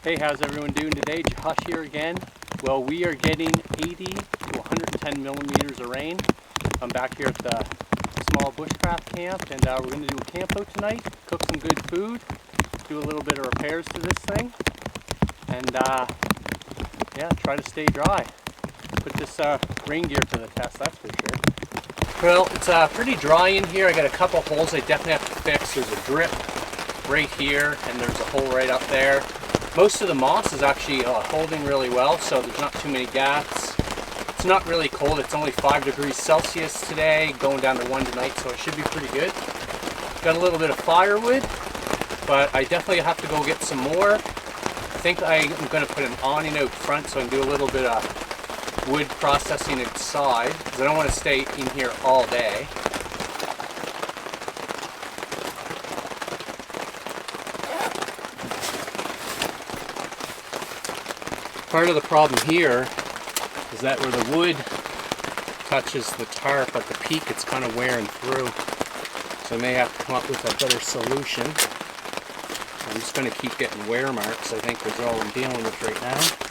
Hey, how's everyone doing today? Josh here again. Well, we are getting 80 to 110 millimeters of rain. I'm back here at the small bushcraft camp, and we're going to do a camp out tonight, cook some good food, do a little bit of repairs to this thing, and yeah, try to stay dry. Put this rain gear to the test, that's for sure. Well, it's pretty dry in here. I got a couple holes I definitely have to fix. There's a drip right here, and there's a hole right up there. Most of the moss is actually holding really well, so there's not too many gaps. It's not really cold. It's only 5 degrees Celsius today, going down to 1 tonight, so it should be pretty good. Got a little bit of firewood, but I definitely have to go get some more. I think I'm going to put an awning out front so I can do a little bit of wood processing inside, because I don't want to stay in here all day. Part of the problem here is that where the wood touches the tarp at the peak, it's kind of wearing through. So I may have to come up with a better solution. I'm just going to keep getting wear marks, I think, is all I'm dealing with right now.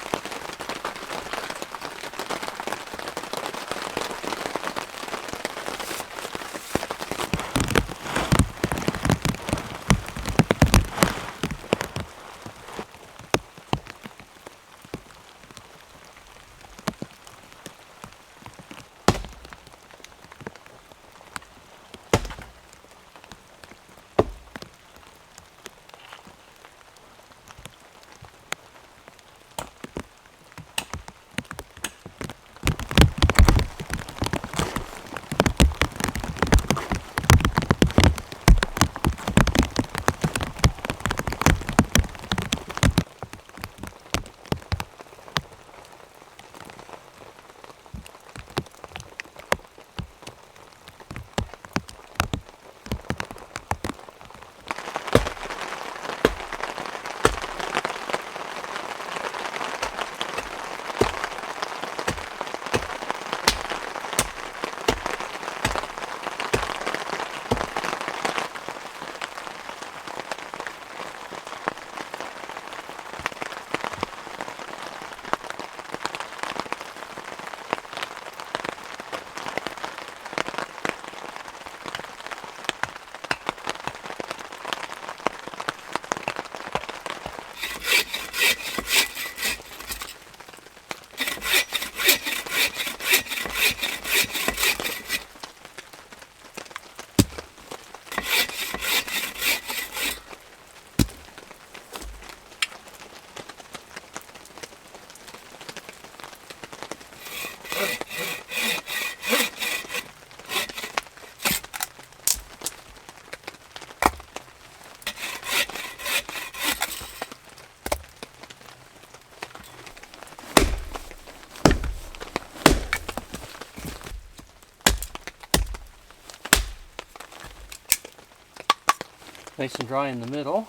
Nice and dry in the middle.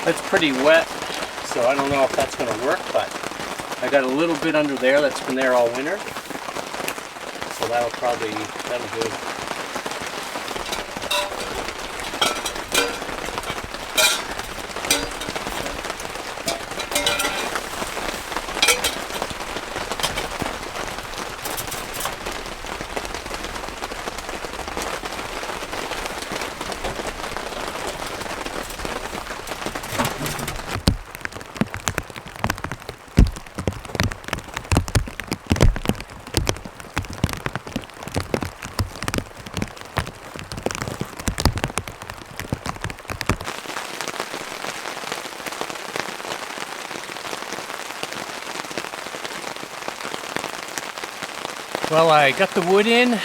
It's pretty wet, so I don't know if that's going to work, but I got a little bit under there that's been there all winter, so that'll do. Well, I got the wood in,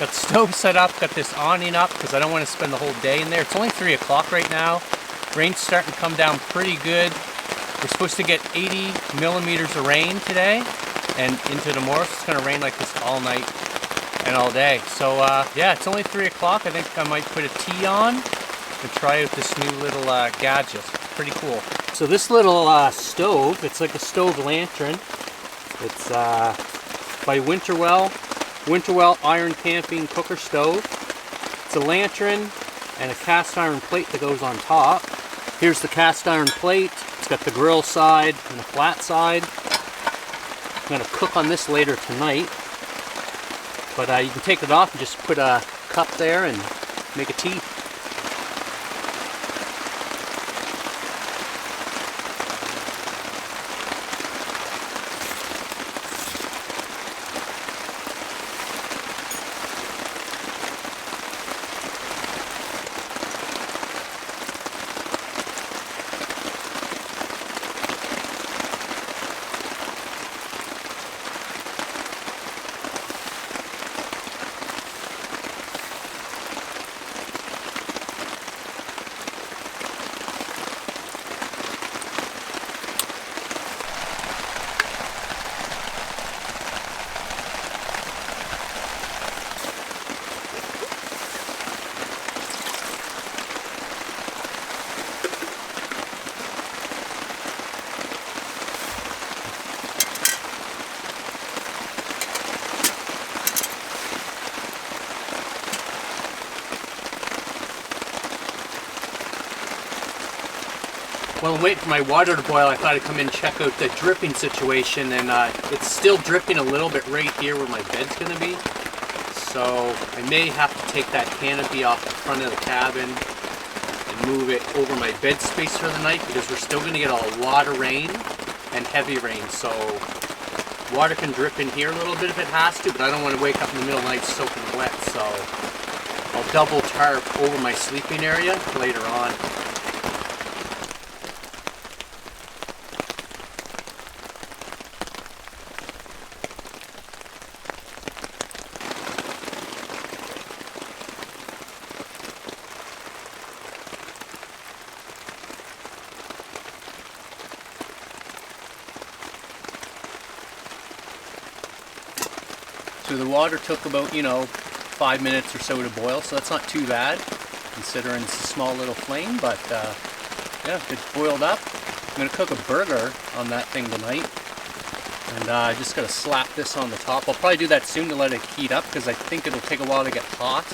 Got the stove set up, got this awning up because I don't want to spend the whole day in there. It's only 3 o'clock right now. Rain's starting to come down pretty good. We're supposed to get 80 millimeters of rain today and into tomorrow. So it's going to rain like this all night and all day. So yeah, it's only 3 o'clock. I think I might put a tea on and try out this new little gadget. Pretty cool. So this little stove, it's like a stove lantern. It's by Winterwell Iron Camping Cooker Stove. It's a lantern and a cast iron plate that goes on top. Here's the cast iron plate. It's got the grill side and a flat side. I'm going to cook on this later tonight. But you can take it off and just put a cup there and make a tea. While I'm waiting for my water to boil, I thought I'd come in and check out the dripping situation, and it's still dripping a little bit right here where my bed's going to be. So I may have to take that canopy off the front of the cabin and move it over my bed space for the night, because we're still going to get a lot of rain and heavy rain. So water can drip in here a little bit if it has to, but I don't want to wake up in the middle of the night soaking wet. So I'll double tarp over my sleeping area later on. So the water took about, 5 minutes or so to boil, so that's not too bad considering it's a small little flame, but yeah, it's boiled up. I'm going to cook a burger on that thing tonight, and I just got to slap this on the top. I'll probably do that soon to let it heat up because I think it'll take a while to get hot.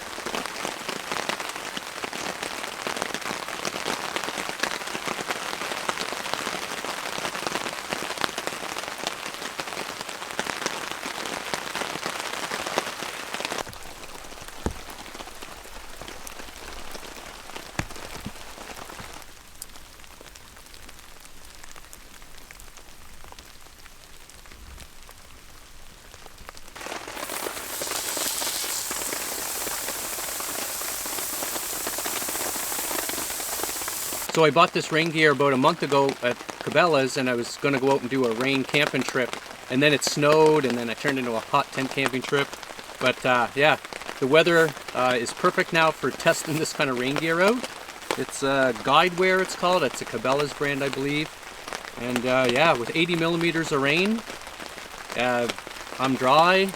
So I bought this rain gear about a month ago at Cabela's, and I was going to go out and do a rain camping trip, and then it snowed, and then I turned into a hot tent camping trip. But yeah, the weather is perfect now for testing this kind of rain gear out. It's Guidewear, it's called. It's a Cabela's brand, I believe. And yeah, with 80 millimeters of rain, I'm dry.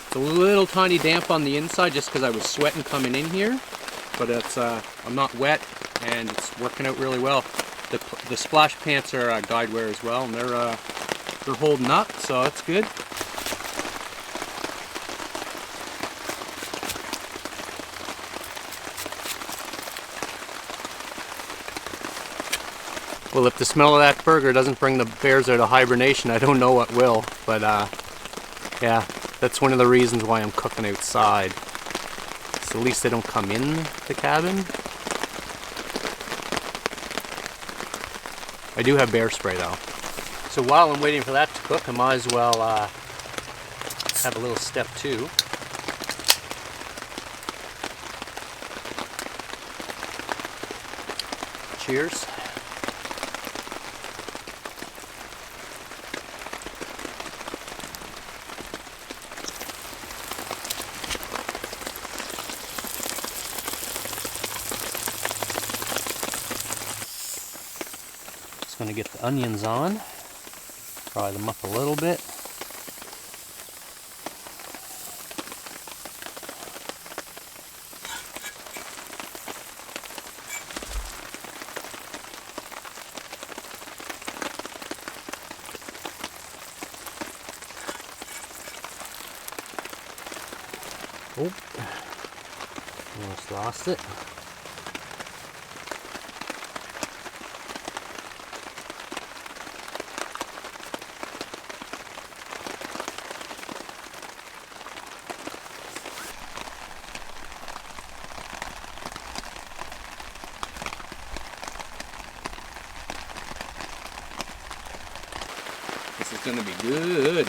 It's a little tiny damp on the inside just because I was sweating coming in here, but it's I'm not wet. And it's working out really well. The splash pants are Guidewear as well, and they're holding up, so that's good. Well, if the smell of that burger doesn't bring the bears out of hibernation, I don't know what will. But yeah, that's one of the reasons why I'm cooking outside. So at least they don't come in the cabin. I do have bear spray though. So while I'm waiting for that to cook, I might as well have a little step two. Cheers. going to get the onions on. Fry them up a little bit. Oh, almost lost it. This is gonna be good.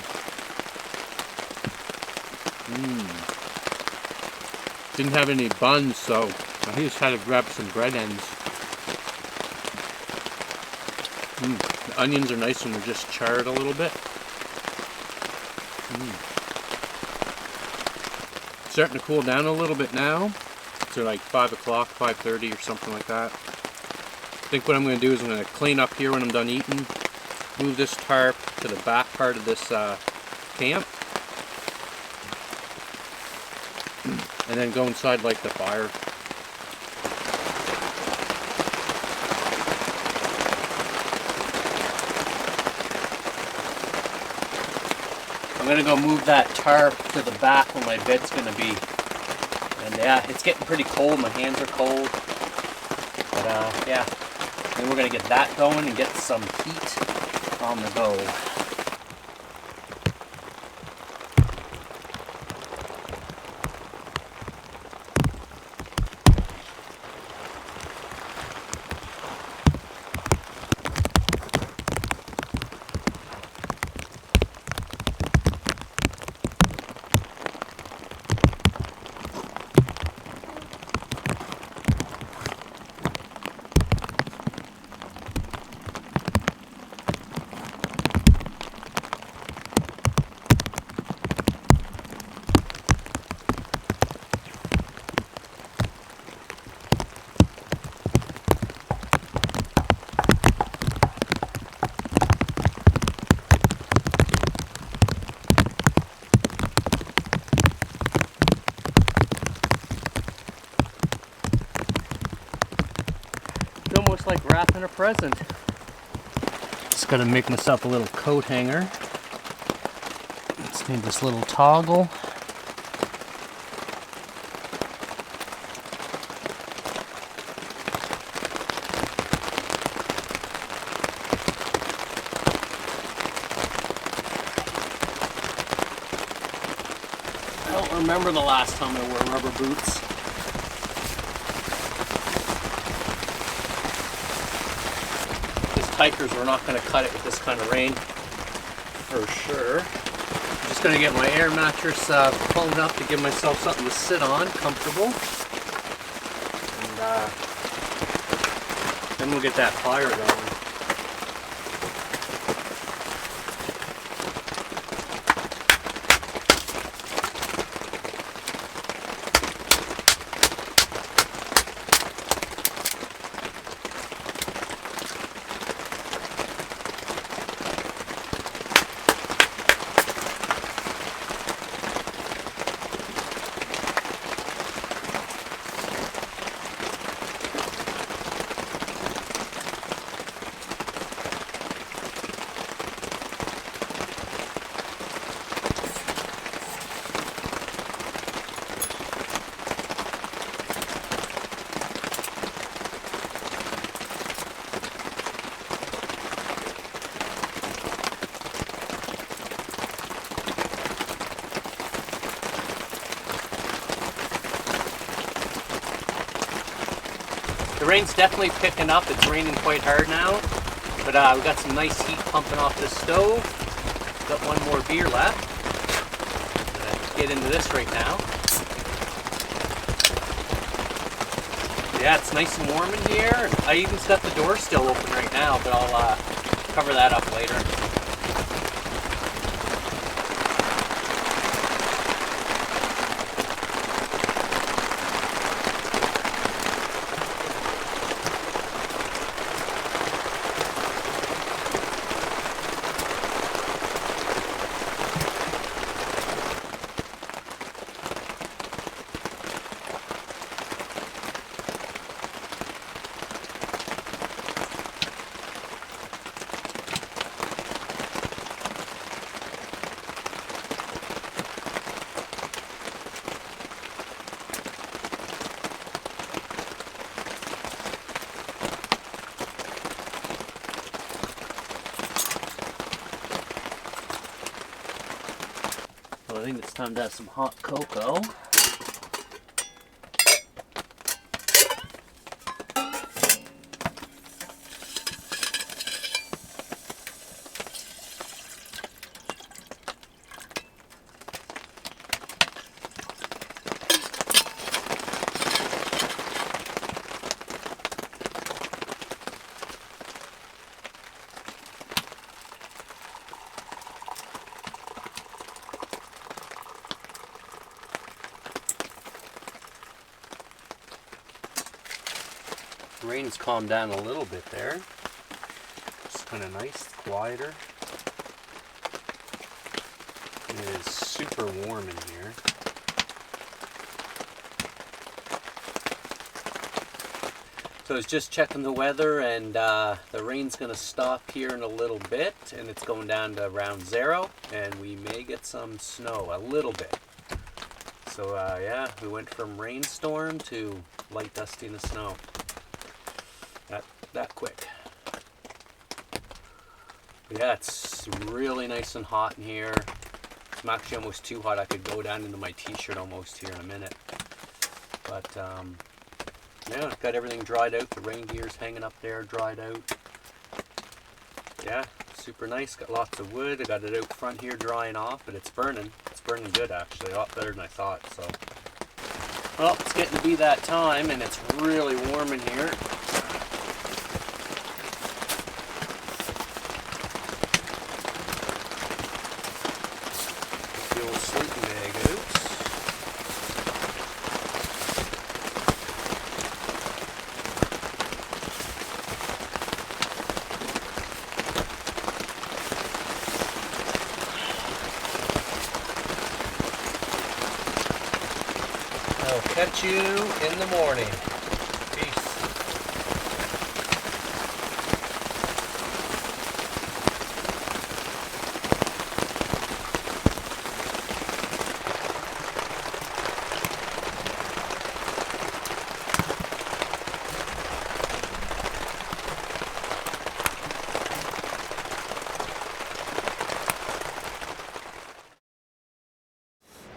Didn't have any buns, so I just had to grab some bread ends. The onions are nice when they're just charred a little bit. Starting to cool down a little bit now. So like 5 o'clock, 5:30 or something like that. I think what I'm going to do is I'm going to clean up here when I'm done eating. Move this tarp to the back part of this camp. And then go inside, light the fire. I'm gonna go move that tarp to the back where my bed's gonna be. And yeah, it's getting pretty cold, my hands are cold. But yeah, then we're gonna get that going and get some heat on the go. Almost like wrapping a present. Just gotta make myself a little coat hanger. Just need this little toggle. I don't remember the last time I wore rubber boots. Hikers, we're not going to cut it with this kind of rain for sure. I'm just going to get my air mattress pulled up to give myself something to sit on, comfortable. And then we'll get that fire going. The rain's definitely picking up. It's raining quite hard now. But we got some nice heat pumping off the stove. Got one more beer left. Get into this right now. Yeah, it's nice and warm in here. I even got the door still open right now, but I'll cover that up later. So I think it's time to have some hot cocoa. The rain's calmed down a little bit there. It's kind of nice, quieter. And it is super warm in here. So I was just checking the weather, and the rain's going to stop here in a little bit, and it's going down to around 0, and we may get some snow, a little bit. So yeah, we went from rainstorm to light dusting of snow. That quick. But yeah, it's really nice and hot in here. It's actually almost too hot. I could go down into my t-shirt almost here in a minute. But yeah, I've got everything dried out. The rain gear's hanging up there, dried out. Yeah, super nice. Got lots of wood. I got it out front here drying off, but it's burning. It's burning good actually, a lot better than I thought. So, well, it's getting to be that time, and it's really warm in here. Sleeping bag out. I'll catch you in the morning. Peace.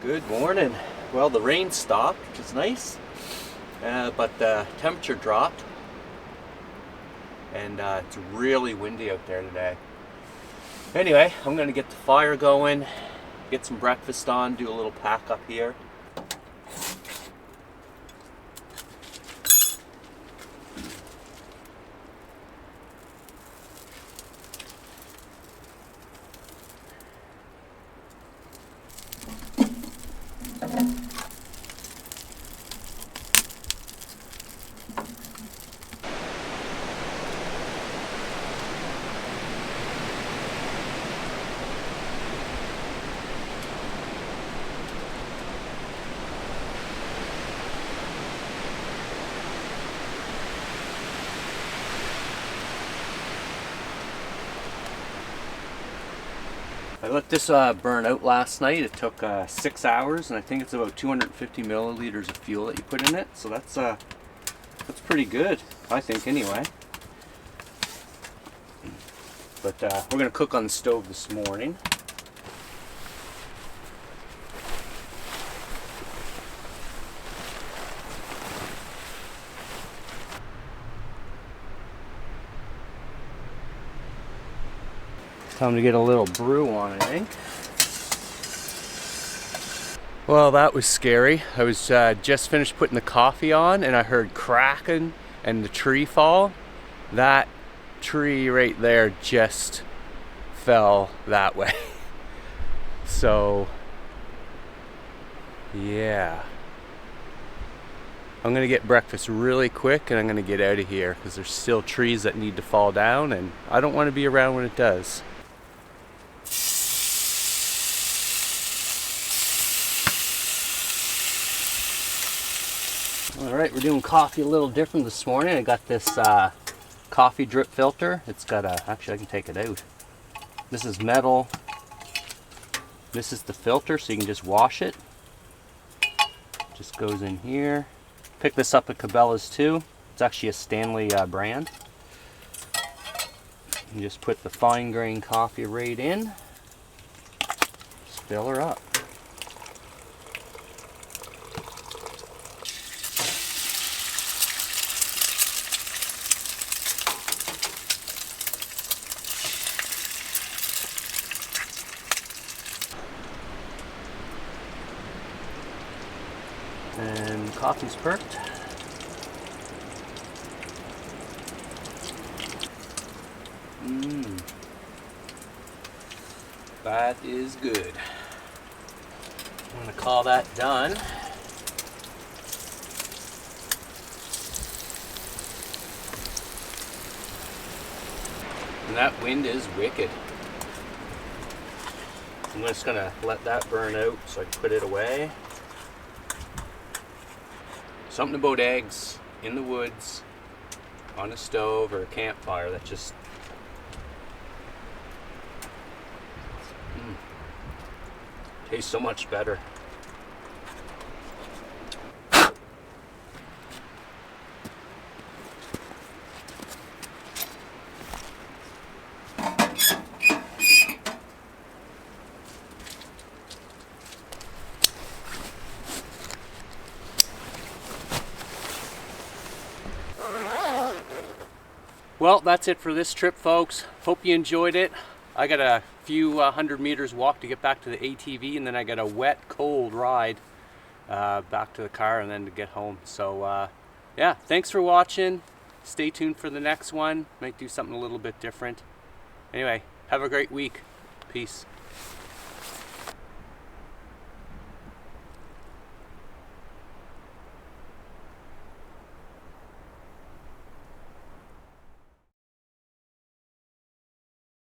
Good morning. Well, the rain stopped, which is nice, but the temperature dropped, and it's really windy out there today. Anyway, I'm going to get the fire going, get some breakfast on, do a little pack up here. I let this burn out last night. It took 6 hours, and I think it's about 250 milliliters of fuel that you put in it. So that's pretty good, I think, anyway. But we're gonna cook on the stove this morning. Time to get a little brew on, I think. Well, that was scary. I was just finished putting the coffee on, and I heard cracking and the tree fall. That tree right there just fell that way. So, yeah. I'm gonna get breakfast really quick, and I'm gonna get out of here because there's still trees that need to fall down, and I don't want to be around when it does. Alright, we're doing coffee a little different this morning. I got this coffee drip filter. It's got a, actually I can take it out. This is metal. This is the filter, so you can just wash it. Just goes in here. Picked this up at Cabela's too. It's actually a Stanley brand. You just put the fine grain coffee right in. Just fill her up. And coffee's perked. That is good. I'm gonna call that done. And that wind is wicked. I'm just gonna let that burn out so I can put it away. Something about eggs in the woods, on a stove or a campfire that just tastes so much better. Well, that's it for this trip, folks. Hope you enjoyed it. I got a few 100 meters walk to get back to the ATV, and then I got a wet, cold ride back to the car and then to get home. So yeah, thanks for watching. Stay tuned for the next one. Might do something a little bit different. Anyway, have a great week. Peace.